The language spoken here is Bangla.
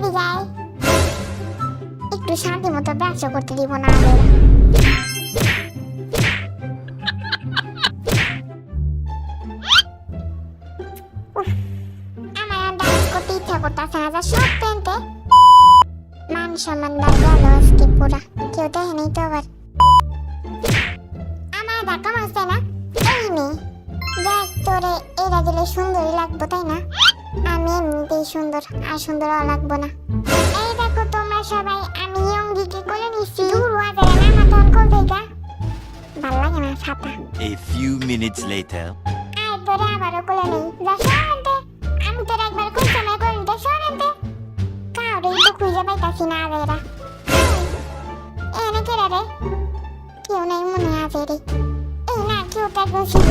এদিকে আয়। একটু শান্তি মতো ব্যবসা করতে দিব না আগে। আমার ডান্স করতে ইচ্ছা করতেছে না, যা সব প্যান্টে মান সম্মান গেল আজকে পুরা, কেউ দেখেনি তো আবার। আমার ধাক্কা মারছে না এই মেয়ে, দেখ তোরে এরা দিলে সুন্দরই লাগবো তাই না? আমি এমনিতেই সুন্দর, আর সুন্দরও লাগবো না। এই দেখো তোমরা সবাই, আমি অঙ্গিকে কোলে নিচ্ছি। দূর ওয়াজের না মাথন কোল থেকে ভাল লাগে না ছাতা। A few minutes later. আয় তোরে আবারও কোলে নেই, যা সরান্তে। আমি তোর একবার কোন সময় করে নিতে সরান্তে। কাউরেই তো খুঁজে পাইতাছি না আজ এরা। এনে কেরা রে? কেউ নাই মনে আছে রে। এই না, কেউ তো একজন ছিল।